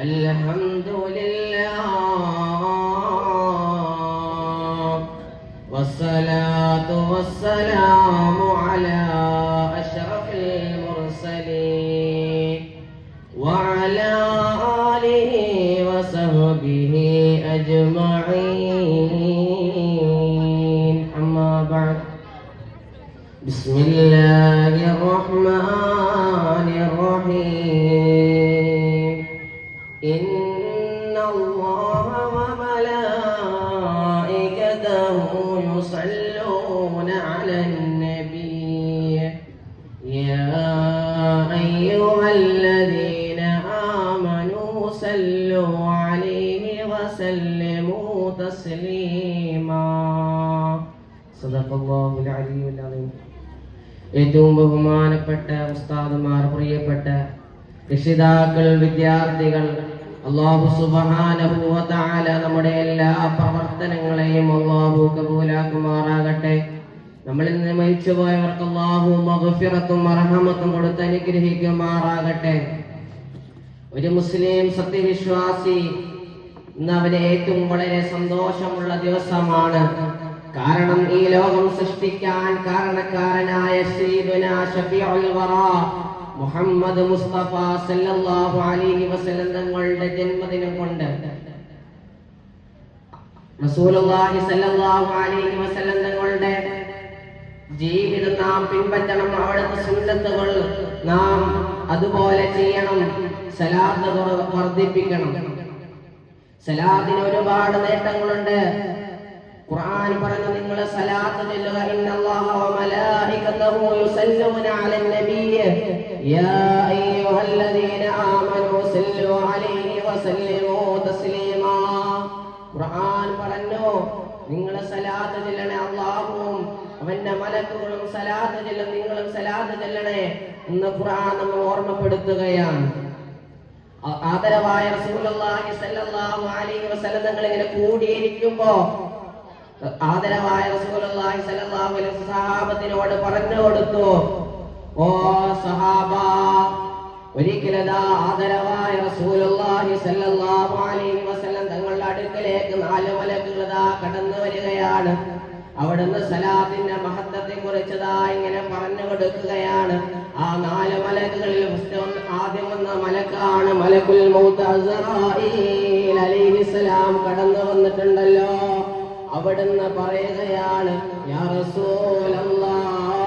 Alhamdulillah, wassalatu wassalamu ala ashrafil mursalin wa ala alihi wa sahbihi ajma'in. Amma ba'd. Bismillahirrahmanirrahim. Inna Allaha wa malaikatahu yusalluna 'alan nabiy ya ayyuhalladhina amanu sallu 'alaihi wa sallimu taslima. Sadaqallahul aliyyul azim. ഏറ്റവും ബഹുമാനപ്പെട്ട ഉസ്താദുമാർ, പ്രിയപ്പെട്ട രക്ഷിതാക്കൾ, വിദ്യാർത്ഥികൾ, അല്ലാഹു സുബ്ഹാനഹു വ തആല നമ്മുടെ എല്ലാ പ്രവർത്തനങ്ങളെയും അല്ലാഹു കബൂലാക്കുമാറാകട്ടെ. നമ്മളിൽ നിന്ന് മരിച്ചുപോയവർക്ക് അല്ലാഹു മഗ്ഫിറത്തും റഹ്മത്തും കൊടുത്ത് അനുഗ്രഹിക്കുമാറാകട്ടെ. ഒരു മുസ്ലിം സത്യവിശ്വാസി ഇന്ന് അവന് ഏറ്റവും വളരെ സന്തോഷമുള്ള ദിവസമാണ്. കാരണം ഈ ലോകം സൃഷ്ടിക്കാൻ കാരണക്കാരനായ സയ്യിദുനാ ശഫീഉൽ വറാ മുഹമ്മദ് മുസ്തഫ സല്ലല്ലാഹു അലൈഹി വസല്ലം തങ്ങളുടെ ജന്മദിനം കൊണ്ട് റസൂലുള്ളാഹി സല്ലല്ലാഹു അലൈഹി വസല്ലം തങ്ങളുടെ ജീവിതം നാം പിൻപറ്റണം. അവിടുത്തെ സുന്നത്തുകൾ നാം അതുപോലെ ചെയ്യണം. സലാത്ത് വർദ്ധിപ്പിക്കണം. സലാത്തിന് ഒരുപാട് നേട്ടങ്ങളുണ്ട്. ഖുർആൻ പറഞ്ഞു, നിങ്ങൾ സലാത്ത് ചൊല്ലുക. ഇന്നല്ലാഹ വ മലായികതഹു യുസല്ലൂന അലൻ നബിയ്യ യാ അയ്യുഹല്ലദീന ആമനൂ സല്ലു അലൈഹി വസല്ലിമൂ തസ്ലീമാ. ഖുർആൻ പറഞ്ഞു, നിങ്ങൾ സലാത്ത് ചൊല്ലണേ. അല്ലാഹുവും അവന്റെ മലക്കുകളും സലാത്ത് ചൊല്ലും, നിങ്ങളും സലാത്ത് ചൊല്ലണേ എന്ന് ഖുർആൻ നമ്മെ ഓർമ്മപ്പെടുത്തുകയാണ്. ആദരവായ റസൂലുള്ളാഹി സ്വല്ലല്ലാഹു അലൈഹി വസല്ലം തങ്ങൾ ഇങ്ങനെ കൂടിയിരിക്കുമ്പോ ആദരവായ റസൂലുള്ളാഹി സ്വല്ലല്ലാഹു അലൈഹി വസല്ലം സഹാബത്തിനോട് പറഞ്ഞു കൊടുത്തു, ഓ സഹാബ, ഒരിക്കലതാ ആദരവായ റസൂലുള്ളാഹി സ്വല്ലല്ലാഹു അലൈഹി വസല്ലം തങ്ങളുടെ അടുക്കലേക്ക് 4 മലക്കുകൾ കടന്നു വരികയാണ്. അവിടുന്ന് സലാത്തിന്റെ മഹത്വത്തെ കുറിച്ചതാ ഇങ്ങനെ പറഞ്ഞു കൊടുക്കുകയാണ്. ആ 4 മലക്കുകളിൽ ആദ്യം വന്ന മലക്കാണ് മലക്കുൽ മൗത്ത് അസ്റായീൽ അലൈഹിസ്സലാം. കടന്നു വന്നിട്ടുണ്ടല്ലോ. അവിടുന്ന് പറയുകയാണ്, യാ റസൂലല്ലാഹ്,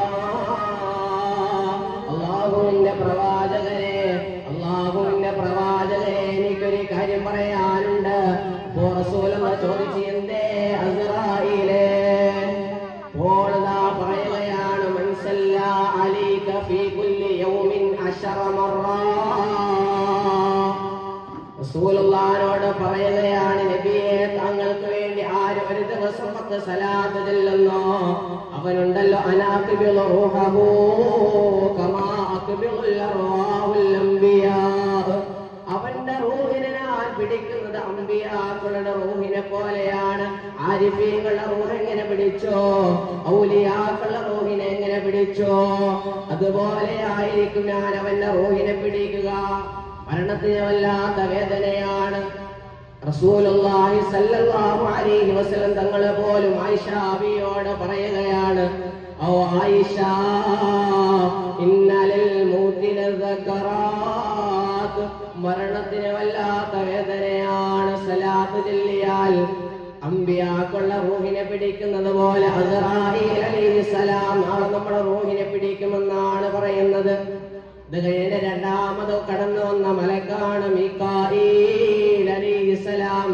അല്ലാഹുവിന്റെ പ്രവാചകരെ, അല്ലാഹുവിന്റെ പ്രവാചകരെ, എനിക്കൊരു കാര്യം പറയാനുണ്ട്. അപ്പോൾ റസൂലല്ലാഹ് ചോദിച്ചു, എന്തേ അസ്റായീലേ? അപ്പോൾ പറയുകയാണ്, മൻ സല്ലാ അലൈക ഫീ കുല്ലി യൗമിൻ 10 മറ. റസൂലുള്ളാഹിനോട് പറയുകയാണ്, നബിയെ, താങ്കൾക്ക് വേണ്ടി ആര് ഒരു ദിവസം 10 സലാത്ത് ചൊല്ലുന്നോ അവനുണ്ടല്ലോ, അനാഖിബിളു റൂഹഹു കമാ അഖ്ബിളുൽ അർവാഹുൽ അംബിയാ. അവന്റെ റൂഹിനെ ഞാൻ പിടിക്കുന്നത് അംബിയാക്കളുടെ റൂഹിനെ പോലെയാണ്. ആരിഫീങ്ങളുടെ റൂഹ് എങ്ങനെ പിടിച്ചോ, ഔലിയാക്കളുടെ റൂഹിനെ എങ്ങനെ പിടിച്ചോ, അതുപോലെ ആയിരിക്കും ഞാൻ അവന്റെ റൂഹിനെ പിടിക്കുക. മരണത്തിന് വല്ലാത്ത വേദനയാണ്. റസൂലുള്ളാഹി സ്വല്ലല്ലാഹു അലൈഹി വസല്ലം തങ്ങളെ പോലും ആയിഷ ബിയോട് പറയുകയാണ്, ഓ ആയിഷ, ഇന്നലിൽ മൗതി ലസകറാത്ത്, മരണത്തിന് വല്ലാത്ത വേദനയാണ്. സലാത്ത് ചൊല്ലിയാൽ അംബിയാക്കളുടെ റൂഹിനെ പിടിക്കുന്നത് പോലെ അസ്റായീൽ അലൈഹിസ്സലാം നാളെ നമ്മുടെ റൂഹിനെ പിടിക്കുമെന്നാണ് പറയുന്നത്. ഇത് കഴിഞ്ഞ രണ്ടാമത് കടന്നു വന്ന മലക്കാണ് മീകാഈൽ അലൈഹിസ്സലാം.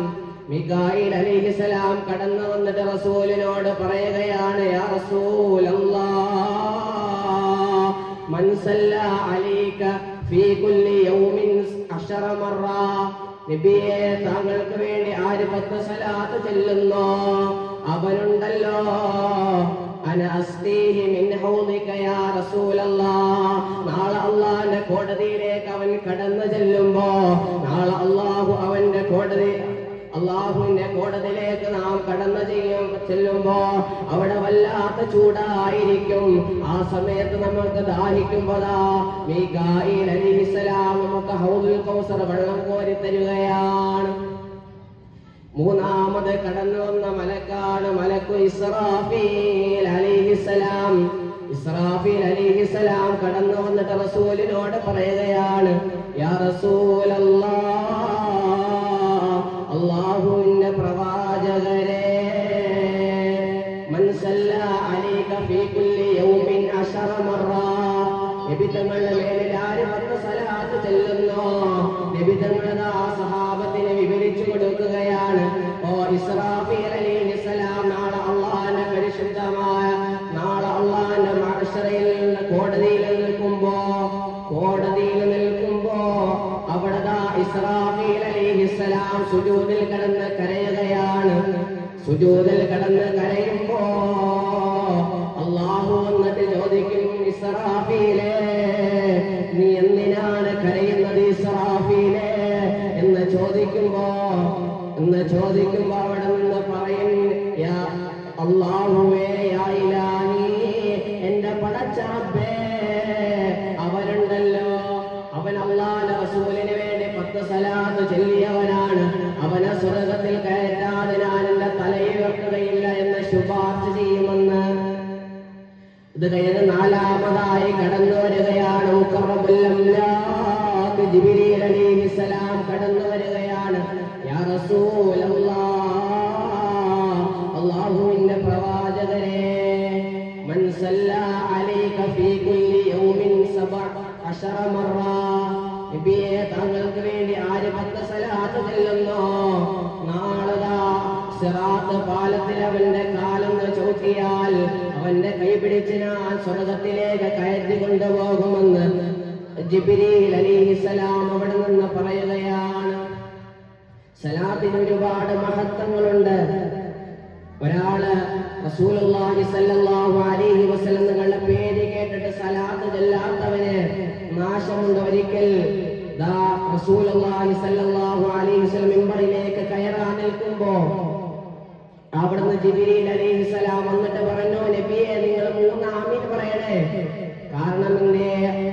മീകാഈൽ അലൈഹിസ്സലാം കടന്നു വന്നിട്ട് റസൂലിനോട് പറയുകയാണ്, യാ റസൂലല്ലാഹ്, മൻ സല്ലാ അലൈക ഫീ കുല്ലി യൗമിൻ 10 മറ. നബിയെ, താങ്കൾക്ക് വേണ്ടി ആര് 10 സലാത്ത് ചൊല്ലുന്നോ അവനുണ്ടല്ലോ, അന അസ്തീഹി മിൻ ഹൗദിക യാ റസൂലല്ലാഹ്. നാളെ അല്ലാഹുവിന്റെ കോടതിയിലേക്ക് അവൻ കടന്നു ചെല്ലുമ്പോ, നാളെ അല്ലാഹു അവന്റെ കോടതി അള്ളാഹുവിന്റെ കോടതിയിലേക്ക് നാം കടന്നു ചെല്ലുമ്പോ അവിടെ വല്ലാത്ത ചൂടായിരിക്കും. ആ സമയത്ത് നമുക്ക് ദാഹിക്കുമ്പോഴാ മീകായിൽ അലൈഹിസ്സലാം നമുക്ക് ഹൗദുൽ കൗസർ വെള്ളം കോരി തരികയാണ്. മൂന്നാമത് കടന്നു വന്ന മലക്കാണ് മലക്കു ഇസ്രാഫീൽ അലൈഹിസ്സലാം. ഇസ്രാഫീൽ അലൈഹിസ്സലാം കടന്നു വന്നിട്ട് റസൂലിനോട് പറയുകയാണ്, യാ റസൂലല്ലാഹ്, അല്ലാഹുവിന്റെ പ്രവാചകരെ, മൻ സല്ലാ അലൈക ഫീ കുല്ലി യൗമിൻ 10 മറ, നബി തങ്ങളുടെ മേലിൽ ആര് 10 സലാത്ത് ചെല്ലുന്നോ, നബി തങ്ങളുടെ ആ സഹാബത്തിനെ വിവരിച്ചു കൊടുക്കുകയാണ്. ഓ ഇസ്രാഫീൽ അലൈഹിസ്സലാം, നാളെ അള്ളാഹുവിന്റെ പരിശുദ്ധമായ നാളെ അള്ളാഹുവിന്റെ മഹ്ശറിൽ കോടതിയിൽ നിൽക്കുമ്പോ അവിടെ ഇസ്രാഫീൽ അലൈഹിസ്സലാം സുജൂദിൽ കിടന്ന് കരയുകയാണ്. സുജൂദിൽ കിടന്ന് കരയുമ്പോ അള്ളാഹു വന്നിട്ട് ചോദിക്കും, ഇസ്രാഫീലേ, നീ എന്തിനാണ് കരയുന്നത് ഇസ്രാഫീലേ എന്ന് ചോദിക്കുമ്പോ അവിടെ നിന്ന് പറയും, യാ അല്ലാഹുവേ, യാ ഇലാഹി, എന്റെ പടച്ച റബ്ബേ, അവനുണ്ടല്ലോ, അവൻ അല്ലാഹുവിന്റെ റസൂലിന് വേണ്ടി 10 സലാത്ത് ചൊല്ലിയവനാണ്. അവനെ സ്വർഗ്ഗത്തിൽ കയറ്റാതെ ഞാൻ എന്റെ തലയുയർത്തുകയില്ല എന്ന് ശുപാർശ ചെയ്യുമെന്ന്. ഇത് കഴിഞ്ഞ് നാലാമതായി കടന്നു വരികയാണ് മുഖറബുൽ അംലാഖ് ജിബ്രീൽ അലൈഹിസ്സലാം കടന്നു വരികയാണ്. യാ റസൂലല്ലാഹ്, അല്ലാഹുവിന്റെ പ്രവാചകരെ, മൻ സല്ലാ അലൈക ഫീ കുല്ലി യൗമിൻ 17 മറ, നബിയെ, താങ്കൾക്ക് വേണ്ടി ആര് 10 സലാത്ത് ചെല്ലുന്നോ, നാളെ സിറാത്ത് പാലത്തിൽ അവന്റെ കാലൊന്ന് ചവിട്ടിയാൽ അവന്റെ കൈ പിടിച്ച് ഞാൻ സ്വർഗ്ഗത്തിലേക്ക് കയറ്റി കൊണ്ടുപോകുമെന്ന് ജിബ്രീൽ അലൈഹിസ്സലാം അവിടെ നിന്ന് പറയുകയാണ്. സലാത്തിന് ഒരുപാട് മഹത്വങ്ങളുണ്ട്. ഒരാള് റസൂലുള്ളാഹി സ്വല്ലല്ലാഹു അലൈഹി വസല്ലം തങ്ങളുടെ പേര് കേട്ടിട്ട് സലാത്ത് ചൊല്ലാത്തവന് നാശമുണ്ട്. ഒരിക്കൽ റസൂലുള്ളാഹി സ്വല്ലല്ലാഹു അലൈഹി വസല്ലം മിമ്പറിലേക്ക് കയറാൻ നിൽക്കുമ്പോ അവിടുന്ന് ജിബ്രീൽ അലൈഹിസ്സലാം വന്നിട്ട് പറഞ്ഞു, നബിയെ, നിങ്ങൾ 3 ആമീൻ പറയണേ. കാരണം എന്തേ?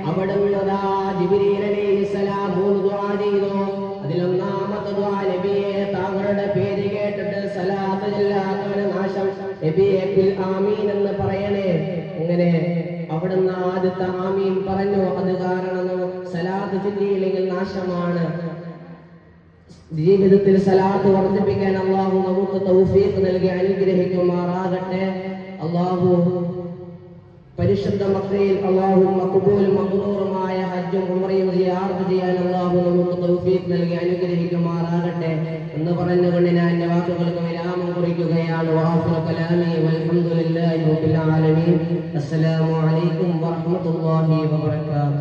അവിടുന്ന് ജിബ്രീൽ അലൈഹിസ്സലാം 3 ദുആ ചെയ്തു. അതിലൊന്നാമത്തെ ദുആ, നബിയെ, താങ്കളുടെ പേര് കേട്ടിട്ട് സലാത്ത് ചൊല്ലാത്തവന് നാശം, നബിയെ ഖുൽ ആമീൻ എന്ന് പറയണേ. അങ്ങനെ അവിടുന്ന് ആദ്യത്തെ ആമീൻ പറഞ്ഞു. അത് കാരണം സലാത്ത് ചൊല്ലിയില്ലെങ്കിൽ നാശമാണ്. ജീവിതത്തിൽ സലാത്ത് വർദ്ധിപ്പിക്കാൻ അള്ളാഹു നമുക്ക് തൗഫീഖ് നൽകി അനുഗ്രഹിക്കുമാറാകട്ടെ. അള്ളാഹു പരിശുദ്ധ മക്കയിൽ അള്ളാഹു മഖ്ബൂലും മഖ്ബൂറുമായ ഹജ്ജും ഉംറയും സിയാറത്ത് ചെയ്യാൻ അള്ളാഹു നമുക്ക് തൗഫീഖ് നൽകി അനുഗ്രഹിക്കുമാറാകട്ടെ എന്ന് പറഞ്ഞുകൊണ്ട് ഞാൻ എൻ്റെ വാക്കുകൾക്ക് വിരാമം കുറിക്കുകയാണ്. വആഖിറു കലാമി വൽഹംദുലില്ലാഹി റബ്ബിൽ ആലമീൻ. അസ്സലാമു അലൈക്കും വറഹ്മത്തുള്ളാഹി വബറകാതുഹു.